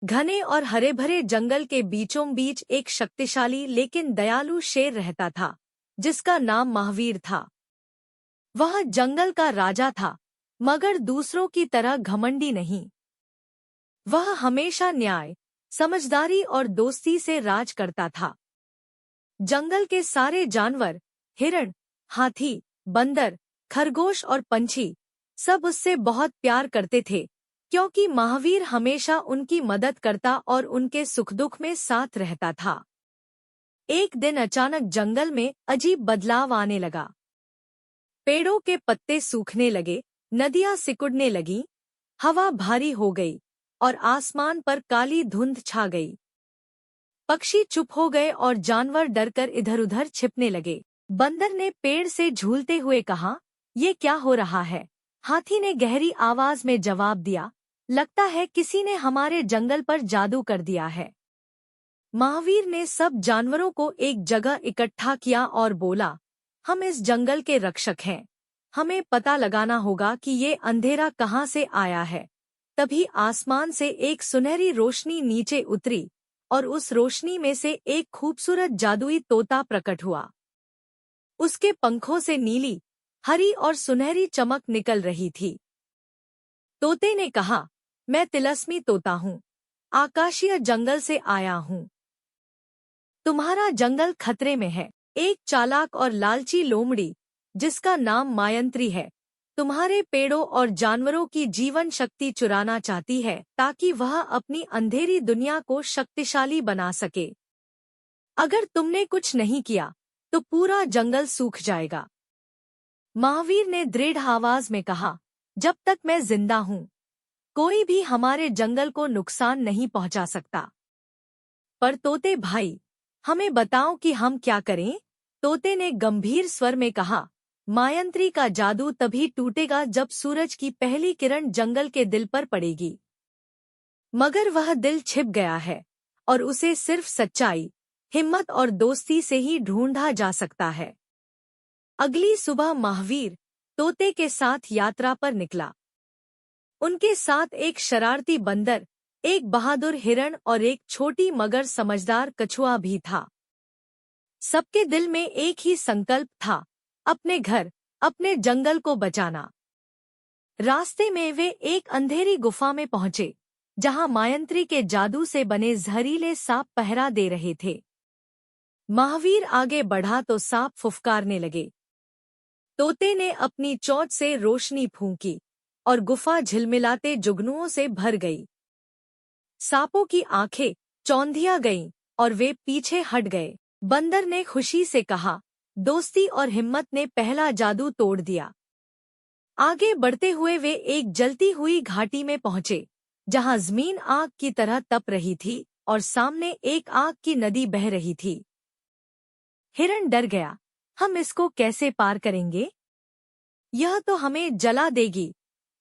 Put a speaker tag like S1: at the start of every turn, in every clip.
S1: घने और हरे भरे जंगल के बीचों बीच एक शक्तिशाली लेकिन दयालु शेर रहता था, जिसका नाम महावीर था। वह जंगल का राजा था, मगर दूसरों की तरह घमंडी नहीं। वह हमेशा न्याय, समझदारी और दोस्ती से राज करता था। जंगल के सारे जानवर, हिरण, हाथी, बंदर, खरगोश और पंछी, सब उससे बहुत प्यार करते थे, क्योंकि महावीर हमेशा उनकी मदद करता और उनके सुख दुख में साथ रहता था। एक दिन अचानक जंगल में अजीब बदलाव आने लगा। पेड़ों के पत्ते सूखने लगे, नदियां सिकुड़ने लगीं, हवा भारी हो गई और आसमान पर काली धुंध छा गई। पक्षी चुप हो गए और जानवर डरकर इधर-उधर छिपने लगे। बंदर ने पेड़ से झूलते हुए कहा, ये क्या हो रहा है? हाथी ने गहरी आवाज में जवाब दिया, लगता है किसी ने हमारे जंगल पर जादू कर दिया है। महावीर ने सब जानवरों को एक जगह इकट्ठा किया और बोला, हम इस जंगल के रक्षक हैं। हमें पता लगाना होगा कि ये अंधेरा कहाँ से आया है। तभी आसमान से एक सुनहरी रोशनी नीचे उतरी और उस रोशनी में से एक खूबसूरत जादुई तोता प्रकट हुआ। उसके पंखों से नीली, हरी और सुनहरी चमक निकल रही थी। तोते ने कहा, मैं तिलस्मी तोता हूँ, आकाशीय जंगल से आया हूँ। तुम्हारा जंगल खतरे में है। एक चालाक और लालची लोमड़ी, जिसका नाम मायंत्री है, तुम्हारे पेड़ों और जानवरों की जीवन शक्ति चुराना चाहती है ताकि वह अपनी अंधेरी दुनिया को शक्तिशाली बना सके। अगर तुमने कुछ नहीं किया तो पूरा जंगल सूख जाएगा। महावीर ने दृढ़ आवाज में कहा, जब तक मैं जिंदा हूँ, कोई भी हमारे जंगल को नुकसान नहीं पहुंचा सकता। पर तोते भाई, हमें बताओ कि हम क्या करें? तोते ने गंभीर स्वर में कहा, मायंत्री का जादू तभी टूटेगा जब सूरज की पहली किरण जंगल के दिल पर पड़ेगी। मगर वह दिल छिप गया है और उसे सिर्फ सच्चाई, हिम्मत और दोस्ती से ही ढूंढा जा सकता है। अगली सुबह महावीर तोते के साथ यात्रा पर निकला। उनके साथ एक शरारती बंदर, एक बहादुर हिरण और एक छोटी मगर समझदार कछुआ भी था। सबके दिल में एक ही संकल्प था, अपने घर, अपने जंगल को बचाना। रास्ते में वे एक अंधेरी गुफा में पहुंचे, जहां मायंत्री के जादू से बने जहरीले सांप पहरा दे रहे थे। महावीर आगे बढ़ा तो सांप फुफकारने लगे। तोते ने अपनी चोंच से रोशनी फूंकी और गुफा झिलमिलाते जुगनुओं से भर गई। सांपों की आंखें चौंधिया गईं और वे पीछे हट गए। बंदर ने खुशी से कहा, दोस्ती और हिम्मत ने पहला जादू तोड़ दिया। आगे बढ़ते हुए वे एक जलती हुई घाटी में पहुंचे, जहां जमीन आग की तरह तप रही थी और सामने एक आग की नदी बह रही थी। हिरण डर गया, हम इसको कैसे पार करेंगे? यह तो हमें जला देगी।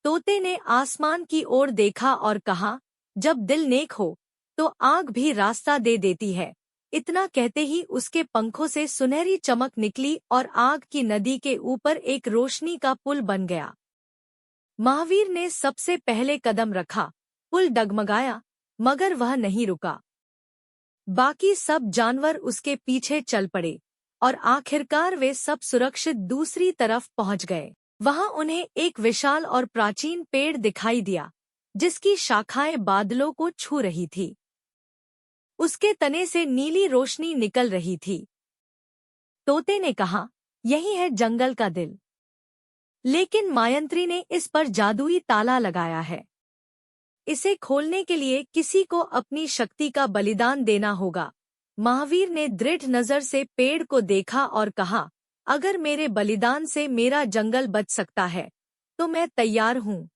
S1: तोते ने आसमान की ओर देखा और कहा, जब दिल नेक हो तो आग भी रास्ता दे देती है। इतना कहते ही उसके पंखों से सुनहरी चमक निकली और आग की नदी के ऊपर एक रोशनी का पुल बन गया। महावीर ने सबसे पहले कदम रखा, पुल डगमगाया, मगर वह नहीं रुका। बाकी सब जानवर उसके पीछे चल पड़े और आखिरकार वे सब सुरक्षित दूसरी तरफ पहुंच गए। वहां उन्हें एक विशाल और प्राचीन पेड़ दिखाई दिया, जिसकी शाखाएं बादलों को छू रही थी। उसके तने से नीली रोशनी निकल रही थी। तोते ने कहा, यही है जंगल का दिल। लेकिन मायंत्री ने इस पर जादुई ताला लगाया है। इसे खोलने के लिए किसी को अपनी शक्ति का बलिदान देना होगा। महावीर ने दृढ़ नजर से पेड़ को देखा और कहा, अगर मेरे बलिदान से मेरा जंगल बच सकता है तो मैं तैयार हूँ।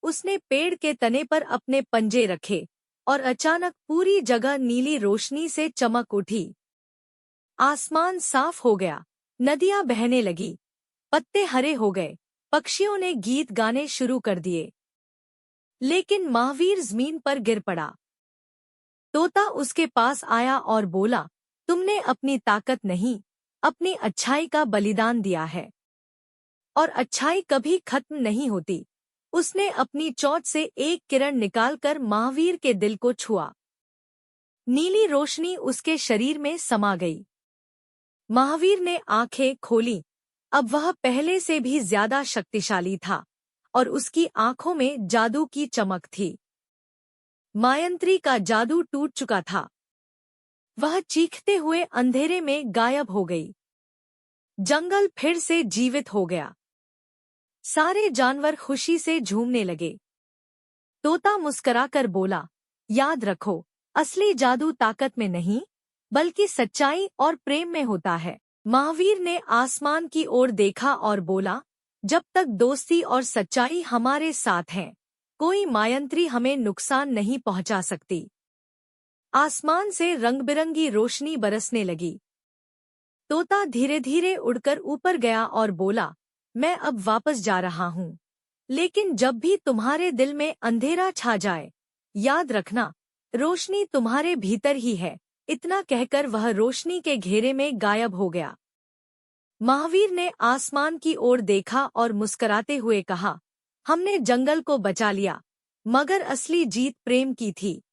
S1: उसने पेड़ के तने पर अपने पंजे रखे और अचानक पूरी जगह नीली रोशनी से चमक उठी। आसमान साफ हो गया, नदियां बहने लगी, पत्ते हरे हो गए, पक्षियों ने गीत गाने शुरू कर दिए। लेकिन महावीर जमीन पर गिर पड़ा। तोता उसके पास आया और बोला, तुमने अपनी ताकत नहीं, अपनी अच्छाई का बलिदान दिया है। और अच्छाई कभी खत्म नहीं होती, उसने अपनी चोंच से एक किरण निकालकर महावीर के दिल को छुआ। नीली रोशनी उसके शरीर में समा गई। महावीर ने आंखें खोली। अब वह पहले से भी ज्यादा शक्तिशाली था और उसकी आंखों में जादू की चमक थी। मायंत्री का जादू टूट चुका था। वह चीखते हुए अंधेरे में गायब हो गई। जंगल फिर से जीवित हो गया। सारे जानवर खुशी से झूमने लगे। तोता मुस्कुराकर बोला, याद रखो, असली जादू ताकत में नहीं बल्कि सच्चाई और प्रेम में होता है। महावीर ने आसमान की ओर देखा और बोला, जब तक दोस्ती और सच्चाई हमारे साथ हैं, कोई मायंत्री हमें नुकसान नहीं पहुंचा सकती। आसमान से रंग-बिरंगी रोशनी बरसने लगी। तोता धीरे धीरे उड़कर ऊपर गया और बोला, मैं अब वापस जा रहा हूँ, लेकिन जब भी तुम्हारे दिल में अंधेरा छा जाए, याद रखना, रोशनी तुम्हारे भीतर ही है। इतना कहकर वह रोशनी के घेरे में गायब हो गया। महावीर ने आसमान की ओर देखा और मुस्कुराते हुए कहा, हमने जंगल को बचा लिया, मगर असली जीत प्रेम की थी।